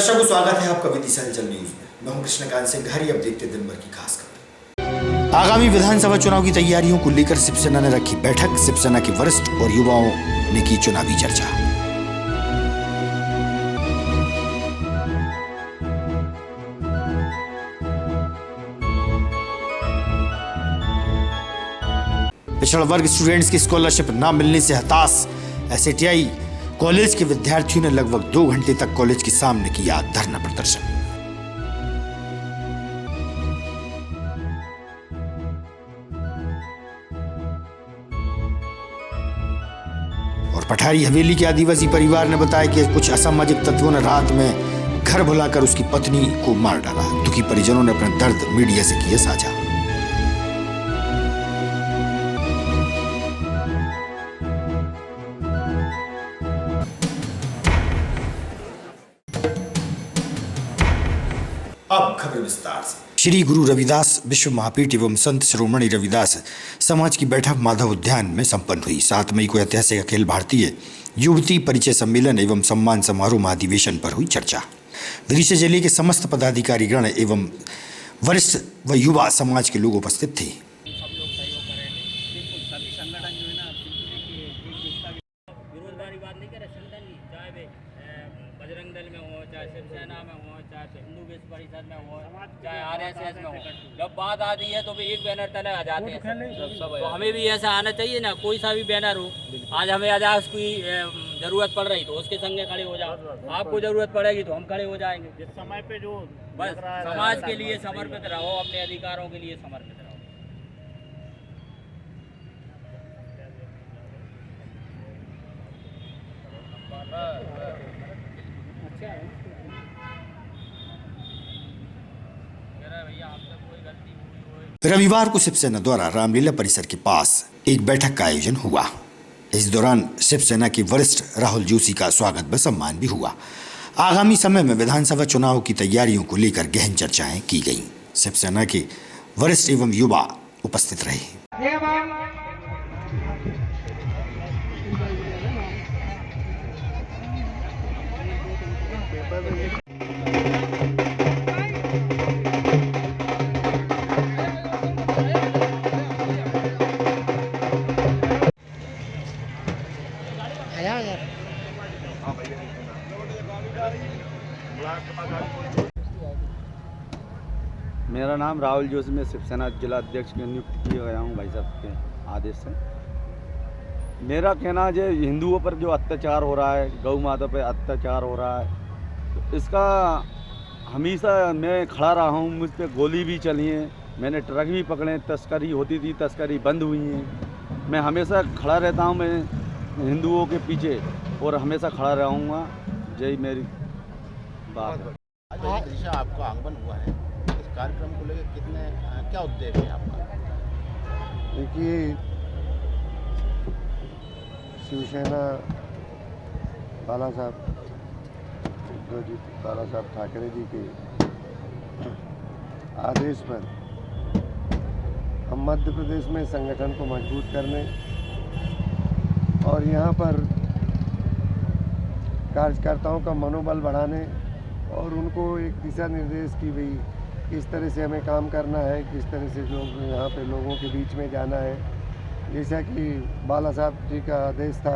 दर्शकों, स्वागत है आपका विदिशा हलचल न्यूज में। मैं हूं कृष्णकांत सिंह। अब देखते दिन भर की खास खबर। आगामी विधानसभा चुनाव की तैयारियों को लेकर शिवसेना ने रखी बैठक। शिवसेना के वरिष्ठ और युवाओं ने की चुनावी चर्चा। पिछड़ा वर्ग स्टूडेंट्स की स्कॉलरशिप न मिलने से हताश। एसएटीआई कॉलेज के विद्यार्थियों ने लगभग 2 घंटे तक कॉलेज के सामने किया धरना प्रदर्शन। और पठारी हवेली के आदिवासी परिवार ने बताया कि कुछ असामाजिक तत्वों ने रात में घर बुलाकर उसकी पत्नी को मार डाला। दुखी परिजनों ने अपना दर्द मीडिया से किया साझा। अब खबर विस्तार से। श्री गुरु रविदास विश्व महापीठ एवं संत शिरोमणि रविदास समाज की बैठक माधव उद्यान में संपन्न हुई। 7 मई को ऐतिहासिक अखिल भारतीय युवती परिचय सम्मेलन एवं सम्मान समारोह महाधिवेशन पर हुई चर्चा। विदिशा जिले के समस्त पदाधिकारी गण एवं वरिष्ठ व युवा समाज के लोग उपस्थित थे। बजरंग दल में हो, चाहे शिवसेना में हो, चाहे हिंदू विश्व परिषद में हो, चाहे आरएसएस में हो, जब बात आती है तो भी एक बैनर तले आ जाते हैं। तो हमें भी ऐसा आना चाहिए ना, कोई सा भी बैनर हो। आज हमें आजाद की जरूरत पड़ रही तो उसके संगे खड़े हो जाओ, आपको जरूरत पड़ेगी तो हम खड़े हो जाएंगे। जिस समय पे जो बस समाज के लिए समर्पित रहो, अपने अधिकारों के लिए समर्पित रहो। रविवार को शिवसेना द्वारा रामलीला परिसर के पास एक बैठक का आयोजन हुआ। इस दौरान शिवसेना के वरिष्ठ राहुल जोशी का स्वागत व सम्मान भी हुआ। आगामी समय में विधानसभा चुनाव की तैयारियों को लेकर गहन चर्चाएं की गईं। शिवसेना के वरिष्ठ एवं युवा उपस्थित रहे। मेरा नाम राहुल जोशी, में शिवसेना जिला अध्यक्ष के नियुक्त किया गया हूँ भाई साहब के आदेश से। मेरा कहना है हिंदुओं पर जो अत्याचार हो रहा है, गौ माता पे अत्याचार हो रहा है, तो इसका हमेशा मैं खड़ा रहा हूँ। मुझ पर गोली भी चली है, मैंने ट्रक भी पकड़े, तस्करी होती थी, तस्करी बंद हुई है। मैं हमेशा खड़ा रहता हूँ, मैं हिंदुओं के पीछे और हमेशा खड़ा रहूँगा। यही मेरी बात है। आज आपका आगमन हुआ है, इस कार्यक्रम को लेकर क्या उद्देश्य है आपका? देखिए, शिवसेना बाला साहब ठाकरे जी के आदेश पर हम मध्य प्रदेश में संगठन को मजबूत करने और यहाँ पर कार्यकर्ताओं का मनोबल बढ़ाने और उनको एक दिशा निर्देश की भाई किस तरह से हमें काम करना है, किस तरह से लोग यहाँ पे लोगों के बीच में जाना है। जैसा कि बाला साहब जी का आदेश था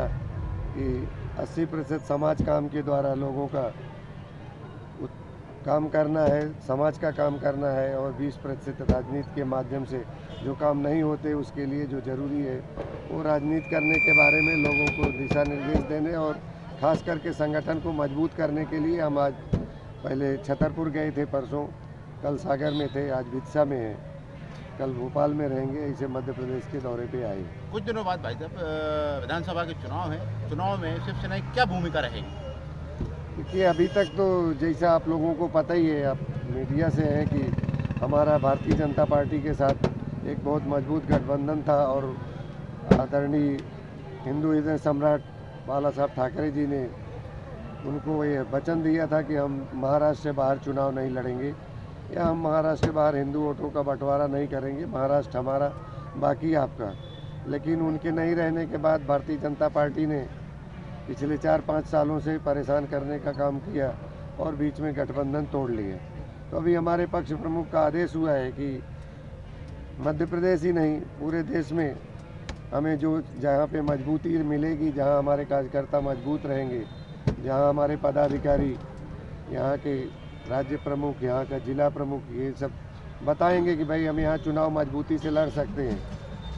कि 80% समाज काम के द्वारा लोगों का काम करना है, समाज का काम करना है, और 20% राजनीति के माध्यम से जो काम नहीं होते उसके लिए जो ज़रूरी है वो राजनीति करने के बारे में लोगों को दिशा निर्देश देने और ख़ास करके संगठन को मजबूत करने के लिए हम आज पहले छतरपुर गए थे, परसों कल सागर में थे, आज विदिशा में हैं, कल भोपाल में रहेंगे। ऐसे मध्य प्रदेश के दौरे पे आए। कुछ दिनों बाद भाई साहब विधानसभा के चुनाव है, चुनाव में शिवसेना की क्या भूमिका रहेगी? देखिए, अभी तक तो जैसा आप लोगों को पता ही है, आप मीडिया से है कि हमारा भारतीय जनता पार्टी के साथ एक बहुत मजबूत गठबंधन था और आदरणीय हिंदू हृदय सम्राट बाला साहब ठाकरे जी ने उनको ये वचन दिया था कि हम महाराष्ट्र से बाहर चुनाव नहीं लड़ेंगे या हम महाराष्ट्र से बाहर हिंदू वोटों का बंटवारा नहीं करेंगे, महाराष्ट्र हमारा बाकी आपका। लेकिन उनके नहीं रहने के बाद भारतीय जनता पार्टी ने पिछले 4-5 सालों से परेशान करने का काम किया और बीच में गठबंधन तोड़ लिए। तो अभी हमारे पक्ष प्रमुख का आदेश हुआ है कि मध्य प्रदेश ही नहीं पूरे देश में हमें जो जहाँ पे मजबूती मिलेगी, जहाँ हमारे कार्यकर्ता मजबूत रहेंगे, जहाँ हमारे पदाधिकारी, यहाँ के राज्य प्रमुख, यहाँ का जिला प्रमुख ये सब बताएंगे कि भाई हम यहाँ चुनाव मजबूती से लड़ सकते हैं,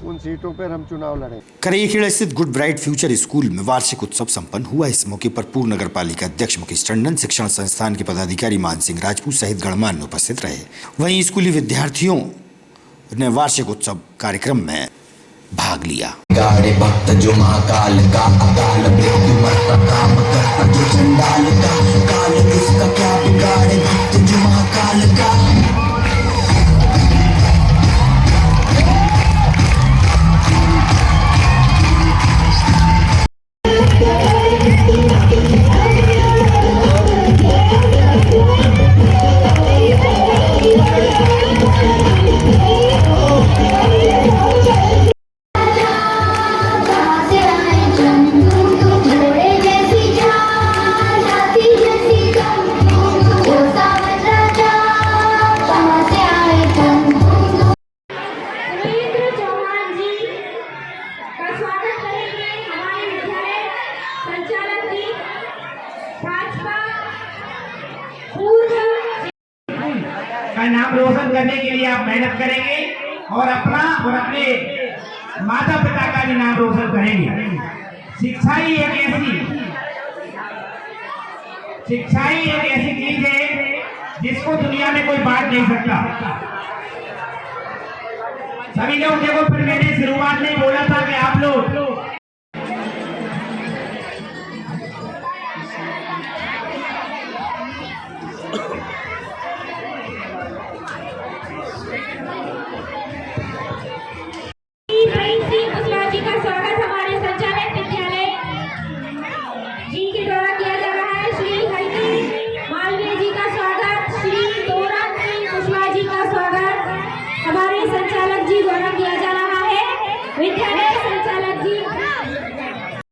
उन सीटों पर हम चुनाव लड़ें। करेखेड़ा स्थित गुड ब्राइट फ्यूचर स्कूल में वार्षिक उत्सव संपन्न हुआ। इस मौके पर पूर्व नगर पालिका अध्यक्ष मुकेश टंडन, शिक्षण संस्थान के पदाधिकारी मान सिंह राजपूत सहित गणमान्य उपस्थित रहे। वहीं स्कूली विद्यार्थियों ने वार्षिक उत्सव कार्यक्रम में भाग लिया। गाड़े भक्त जो महाकाल का अकाल मृत्यु मरता काम करता जो चंडाल का काल उसका क्या बिगाड़े भक्त जो महाकाल का। का नाम रोशन करने के लिए आप मेहनत करेंगे और अपना और अपने माता पिता का भी नाम रोशन करेंगे। शिक्षा ही एक ऐसी चीज है जिसको दुनिया में कोई बांट नहीं सकता। सभी लोग देखो, फिर मैंने शुरुआत में बोला था कि आप लोग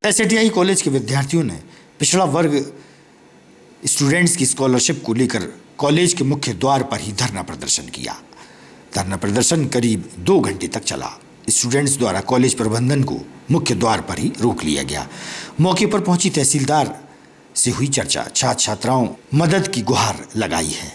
एसएटीआई कॉलेज के विद्यार्थियों ने पिछड़ा वर्ग स्टूडेंट्स की स्कॉलरशिप को लेकर कॉलेज के मुख्य द्वार पर ही धरना प्रदर्शन किया। धरना प्रदर्शन करीब 2 घंटे तक चला। स्टूडेंट्स द्वारा कॉलेज प्रबंधन को मुख्य द्वार पर ही रोक लिया गया। मौके पर पहुंची तहसीलदार से हुई चर्चा। छात्र छात्राओं मदद की गुहार लगाई है।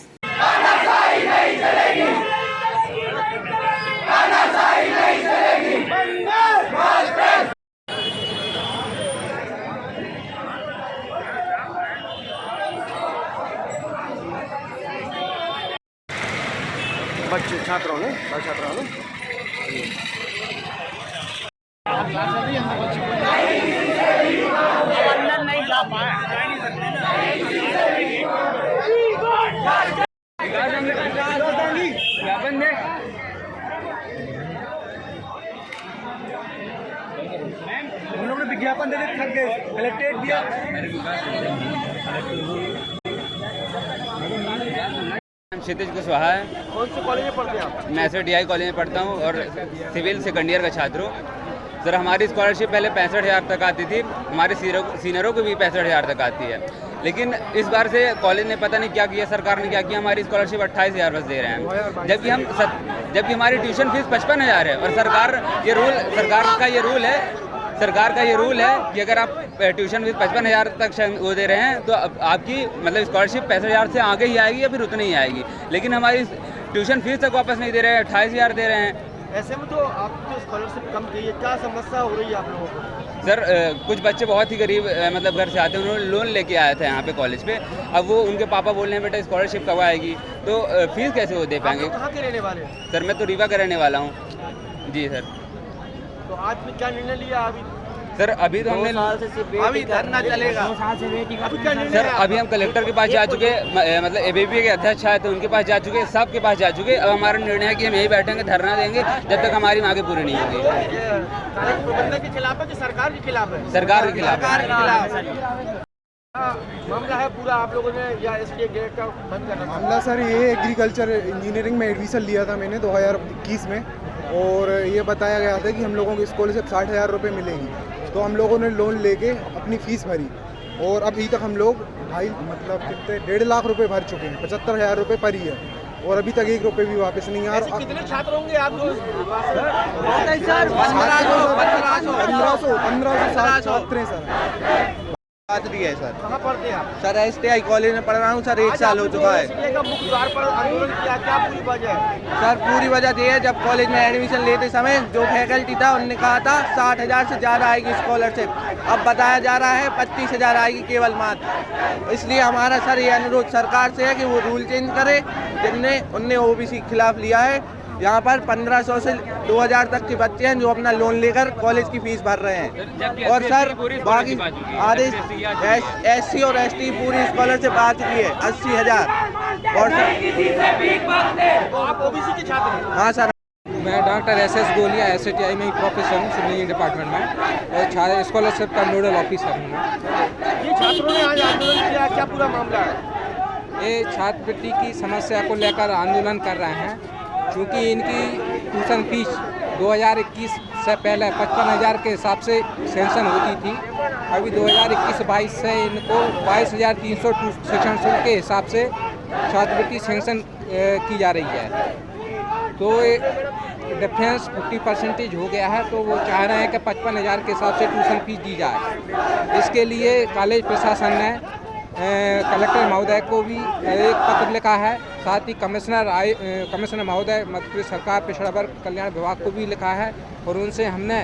बच्चे छात्रों ने हम लोग ने विज्ञापन देने थक गए, कलेक्ट्रेट दिया। क्षितिज कुशवाहा है। कौन से कॉलेज में पढ़ते हैं आप? मैं एसएटीआई कॉलेज में पढ़ता हूँ और सिविल सेकंड ईयर का छात्र हूँ। सर, हमारी स्कॉलरशिप पहले 65,000 तक आती थी, हमारे सीनियरों को भी 65,000 तक आती है। लेकिन इस बार से कॉलेज ने पता नहीं क्या किया, सरकार ने क्या किया, हमारी स्कॉलरशिप 28,000 बस दे रहे हैं, जबकि हमारी ट्यूशन फीस 55,000 है। और सरकार का ये रूल है कि अगर आप ट्यूशन फीस 55,000 तक वो दे रहे हैं तो आपकी मतलब स्कॉलरशिप 65,000 से आगे ही आएगी या फिर उतनी ही आएगी। लेकिन हमारी ट्यूशन फीस तक वापस नहीं दे रहे हैं, 28,000 दे रहे हैं। ऐसे में तो आपकी स्कॉलरशिप कम की है, क्या समस्या हो रही है आप लोगों को? सर, कुछ बच्चे बहुत ही गरीब मतलब घर से आते हैं, उन्होंने लोन लेके आए थे यहाँ पे कॉलेज पे। अब वो उनके पापा बोल रहे हैं बेटा स्कॉलरशिप कब आएगी, तो फीस कैसे वो दे पाएंगे? कहाँ के रहने वाले? सर, मैं तो रीवा का रहने वाला हूँ। जी सर। तो आज में क्या निर्णय लिया? अभी सर अभी तो हमने अभी धरना चलेगा। सर अभी हम कलेक्टर के पास जा चुके, मतलब एबीपी के अध्यक्ष आए थे उनके पास जा चुके, सबके पास जा चुके। अब हमारा निर्णय है कि हम यहीं बैठेंगे, धरना देंगे जब तक हमारी मांगे पूरी नहीं होगी। प्रबंधन के खिलाफ है कि सरकार के खिलाफ है? सरकार के खिलाफ। मामला है पूरा आप लोगों ने या इसके गेट का बंद करना? मामला सर ये एग्रीकल्चर इंजीनियरिंग में एडमिशन लिया था मैंने 2021 में, और ये बताया गया था कि हम लोगों की स्कॉलरशिप 60,000 रुपये मिलेंगी। तो हम लोगों ने लोन लेके अपनी फ़ीस भरी और अभी तक हम लोग कितने 1.5 लाख रुपए भर चुके हैं, 75,000 रुपए पर ही है, और अभी तक 1 रुपए भी वापस नहीं आ रहा। कितने छात्र होंगे आप लोग? 1500 छात्र हैं सर। छात्री है सर। कहाँ पढ़ते हैं आप? सर STI कॉलेज में पढ़ रहा हूँ सर, 1 साल हो चुका है। STI का मुख्य द्वार पर आंदोलन किया, क्या पूरी वजह है? सर पूरी वजह ये है, जब कॉलेज में एडमिशन लेते समय जो फैकल्टी था उन्होंने कहा था 60,000 से ज़्यादा आएगी स्कॉलरशिप, अब बताया जा रहा है 25,000 आएगी केवल मात्र। इसलिए हमारा सर ये अनुरोध सरकार से है कि वो रूल चेंज करे, जिनने उनने OBC के खिलाफ लिया है। यहाँ पर 1500 से 2000 तक के बच्चे हैं जो अपना लोन लेकर कॉलेज की फीस भर रहे हैं, और सर बाकी आधे SC और ST पूरी स्कॉलरशिप आ चुकी है 80,000। और आप OBC के छात्र हैं? हाँ सर। मैं डॉक्टर SS गोलिया STI में ही प्रोफेसर हूँ, सिविल इंजीनियरिंग डिपार्टमेंट में, और स्कॉलरशिप का नोडल ऑफिसर हूँ मैं। ये छात्रों ने आज आंदोलन किया, क्या पूरा मामला है? ये छात्रवृत्ति की समस्या को लेकर आंदोलन कर रहे हैं, क्योंकि इनकी ट्यूशन फीस 2021 से पहले 55,000 के हिसाब से सेंक्शन होती थी। अभी 2021-22 से इनको 22,300 शिक्षण शुल्क के हिसाब से छात्रवृत्ति सेंक्शन की जा रही है। तो डिफरेंस 50% हो गया है, तो वो चाह रहे हैं कि 55,000 के हिसाब से ट्यूशन फीस दी जाए। इसके लिए कॉलेज प्रशासन ने कलेक्टर महोदय को भी एक पत्र लिखा है, साथ ही कमिश्नर महोदय मध्य प्रदेश सरकार पिछड़ा वर्ग कल्याण विभाग को भी लिखा है, और उनसे हमने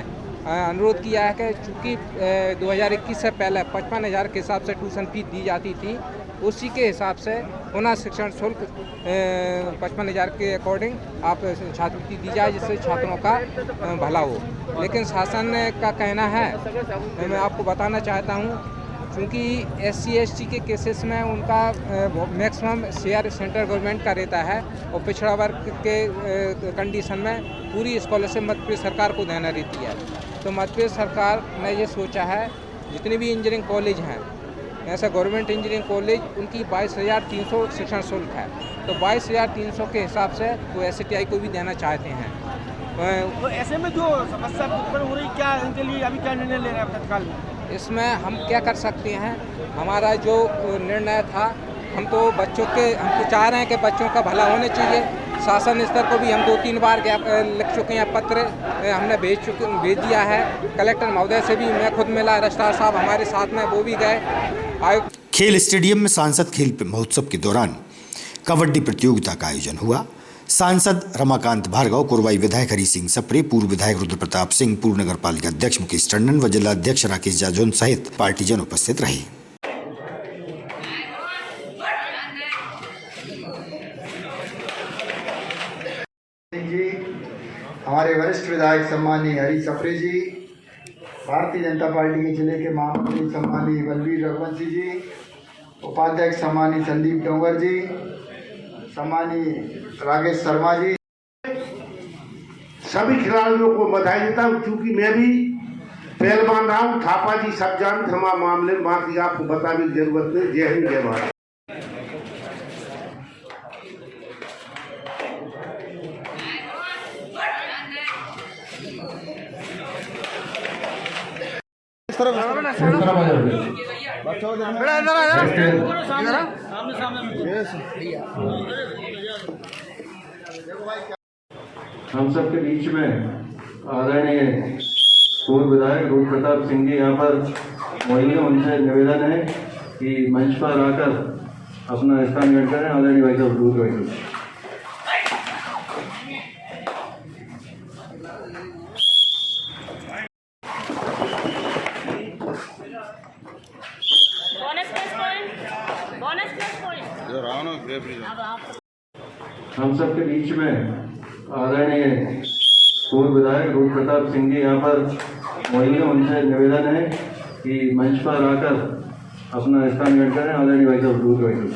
अनुरोध किया है कि चूँकि 2021 से पहले 55,000 के हिसाब से ट्यूशन फीस दी जाती थी, उसी के हिसाब से पुनः शिक्षण शुल्क 55,000 के अकॉर्डिंग आप छात्रवृत्ति दी जाए, जिससे छात्रों का भला हो। लेकिन शासन का कहना है, मैं आपको बताना चाहता हूँ, क्योंकि SC ST के केसेस में उनका मैक्सिमम शेयर सेंट्रल गवर्नमेंट का रहता है, और पिछड़ा वर्ग के कंडीशन में पूरी स्कॉलरशिप मध्य प्रदेश सरकार को देना रहती है। तो मध्य प्रदेश सरकार ने ये सोचा है, जितने भी इंजीनियरिंग कॉलेज हैं, ऐसा गवर्नमेंट इंजीनियरिंग कॉलेज, उनकी 22,300 शिक्षण शुल्क है, तो 22,300 के हिसाब से वो STI को भी देना चाहते हैं। तो ऐसे में जो समस्या उत्पन्न हो रही, क्या इनके लिए अभी क्या निर्णय ले रहे हैं तत्काल में? इसमें हम क्या कर सकते हैं, हमारा जो निर्णय था, हम तो चाह रहे हैं कि बच्चों का भला होना चाहिए। शासन स्तर को भी हम 2-3 बार लिख चुके हैं, पत्र हमने भेज दिया है। कलेक्टर महोदय से भी मैं खुद मिला, रजिस्ट्रार साहब हमारे साथ में, वो भी गए। खेल स्टेडियम में सांसद खेल महोत्सव के दौरान कबड्डी प्रतियोगिता का आयोजन हुआ। सांसद रमाकांत भार्गव, कोरवाई विधायक हरि सिंह सप्रे, पूर्व विधायक रुद्र प्रताप सिंह, पूर्व नगर पालिका अध्यक्ष मुकेश टंडन व जिलाध्यक्ष राकेश जाजौन सहित पार्टीजन उपस्थित रहे। जी, हमारे वरिष्ठ विधायक सम्मानीय हरि सप्रे जी, भारतीय जनता पार्टी के जिले के महामंत्री सम्मानीय बलवीर रघुवंशी जी, उपाध्यक्ष सम्मानीय संदीप डोंगर जी, सम्मानीय राकेश शर्मा जी, सभी खिलाड़ियों को बधाई देता हूँ, क्योंकि मैं भी पहलवान रहा हूँ। थापा जी सब जानते हमारे मामले में, बाकी आपको बताने की जरूरत नहीं। जय हिंद जय भारत। हम सबके बीच में आदरणीय पूर्व विधायक रुद्र प्रताप सिंह जी यहाँ पर मौजूद हैं। उनसे निवेदन है कि मंच पर आकर अपना स्थान ग्रहण करें। आदरणीय भाई साहब दूर भाई हम सबके बीच में आदरणीय पूर्व विधायक रुद्र प्रताप सिंह जी यहाँ पर मौजूद हैं। उनसे निवेदन है कि मंच पर आकर अपना स्थान ग्रहण करें। आदरणीय भाई साहब दूर भाई साहब।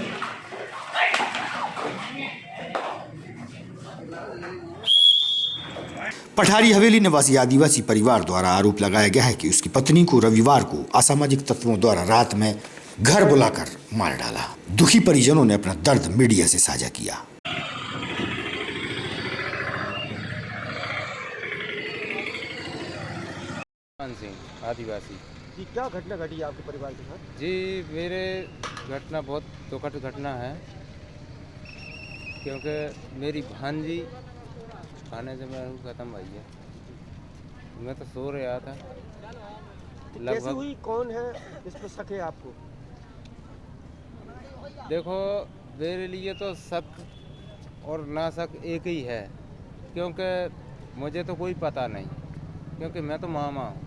पठारी हवेली निवासी आदिवासी परिवार द्वारा आरोप लगाया गया है कि उसकी पत्नी को रविवार को असामाजिक तत्वों द्वारा रात में घर बुलाकर मार डाला। दुखी परिजनों ने अपना दर्द मीडिया से साझा किया। सिंह आदिवासी। जी क्या घटना घटी आपके परिवार के साथ? जी मेरे घटना बहुत दुखद घटना है, क्योंकि मेरी भांजी खाने से मैं ख़त्म हुई है। मैं तो सो रहा था कैसे हुई, कौन है इस पर शक है आपको? देखो मेरे लिए तो शक और ना शक एक ही है, क्योंकि मुझे तो कोई पता नहीं, क्योंकि मैं तो मामा हूँ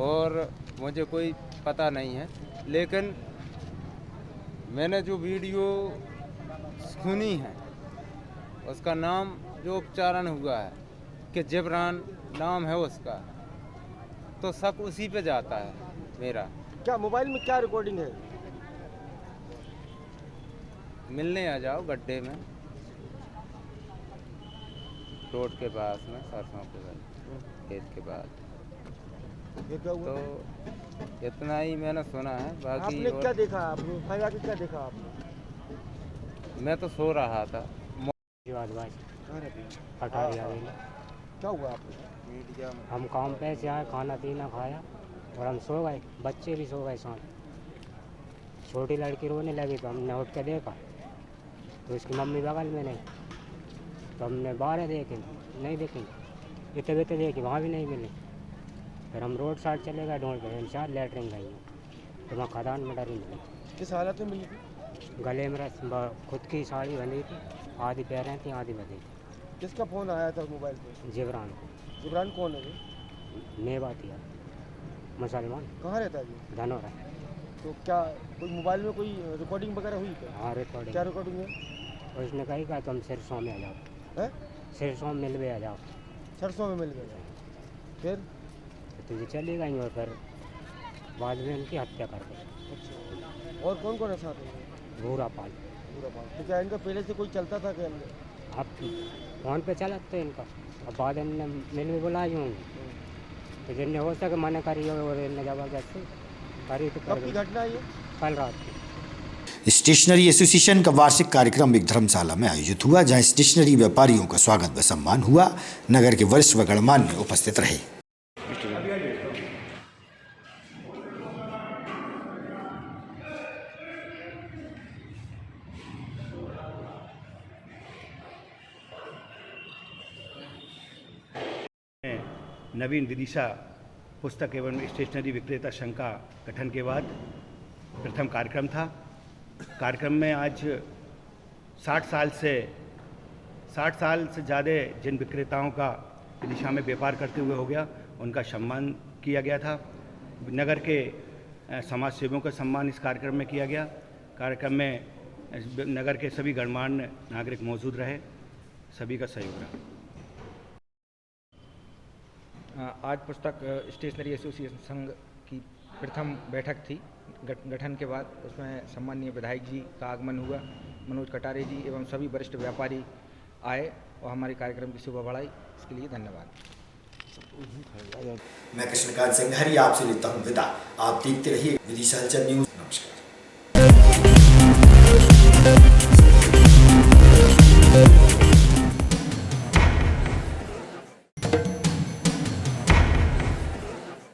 और मुझे कोई पता नहीं है। लेकिन मैंने जो वीडियो सुनी है उसका नाम जो उच्चारण हुआ है कि जिब्रान नाम है उसका, तो शक उसी पे जाता है मेरा। क्या मोबाइल में क्या रिकॉर्डिंग है? मिलने आ जाओ गड्ढे में, रोड के पास में, सरसों के बाद खेत के बाद। ये क्या हुआ? तो इतना ही मैंने सुना है, बाकी आपने क्या देखा? आपने फायदा क्या देखा आपने? मैं तो सो रहा था। क्या हुआ आपको? हम काम पे से आए, खाना पीना खाया और हम सो गए, बच्चे भी सो गए साथ। छोटी लड़की रोने लगी तो हमने उठ के देखा तो उसकी मम्मी बगल में नहीं, तो हमने बाहर देखे नहीं देखें, इतने बेते देखे वहाँ भी नहीं मिले। फिर हम रोड साइड चले गए ढूंढ के, इंशाल्लाह लेटरिन गई तो वहाँ खदान में डरी मिली। किस हालत में मिली थी? गले में खुद की साड़ी बंधी थी, आधी पैरें थी आधी बंधी थी। किसका फ़ोन आया था मोबाइल पे? जिब्रान। जिब्रान कौन है ये? मेवाती है, मुसलमान। कहाँ रहता है ये? धनौरा। तो क्या कोई मोबाइल में कोई रिकॉर्डिंग वगैरह हुई क्या? हाँ रिकॉर्डिंग। क्या रिकॉर्डिंग है? उसने कही का तुम सिरसों में आ जाओ। है? सिरसों में मिलवे आ जाओ। सरसों में मिल गया। फिर तुझे चली गई और फिर बाद में उनकी हत्या कर दी। अच्छा, और कौन कौन है साथ में? भूरा पाल। तो क्या इनका पहले से कोई चलता था क्या? अब फोन पे चला तो इनका, अब बाद में मिल में बुलाई होंगे तो जिनने हो सके मना करी और इनने जबरदस्ती करी तो कब की घटना है ये? कल रात की। स्टेशनरी एसोसिएशन का वार्षिक कार्यक्रम एक धर्मशाला में आयोजित हुआ, जहां स्टेशनरी व्यापारियों का स्वागत व सम्मान हुआ। नगर के वरिष्ठ व गणमान्य उपस्थित रहे। नवीन विदिशा पुस्तक एवं स्टेशनरी विक्रेता संघ का गठन के बाद प्रथम कार्यक्रम था। कार्यक्रम में आज 60 साल से ज़्यादा जिन विक्रेताओं का विदिशा में व्यापार करते हुए हो गया, उनका सम्मान किया गया था। नगर के समाज सेवियों का सम्मान इस कार्यक्रम में किया गया। कार्यक्रम में नगर के सभी गणमान्य नागरिक मौजूद रहे, सभी का सहयोग रहा। आज पुस्तक स्टेशनरी एसोसिएशन संघ की प्रथम बैठक थी गठन के बाद। उसमें सम्मानीय विधायक जी का आगमन हुआ, मनोज कटारे जी एवं सभी वरिष्ठ व्यापारी आए और हमारे कार्यक्रम की शोभा बढ़ाई। इसके लिए धन्यवाद। मैं कृष्णकांत सिंघारी आपसे लेता हूँ विदा। आप देखते रहिए विदिशा हलचल न्यूज। नमस्कार।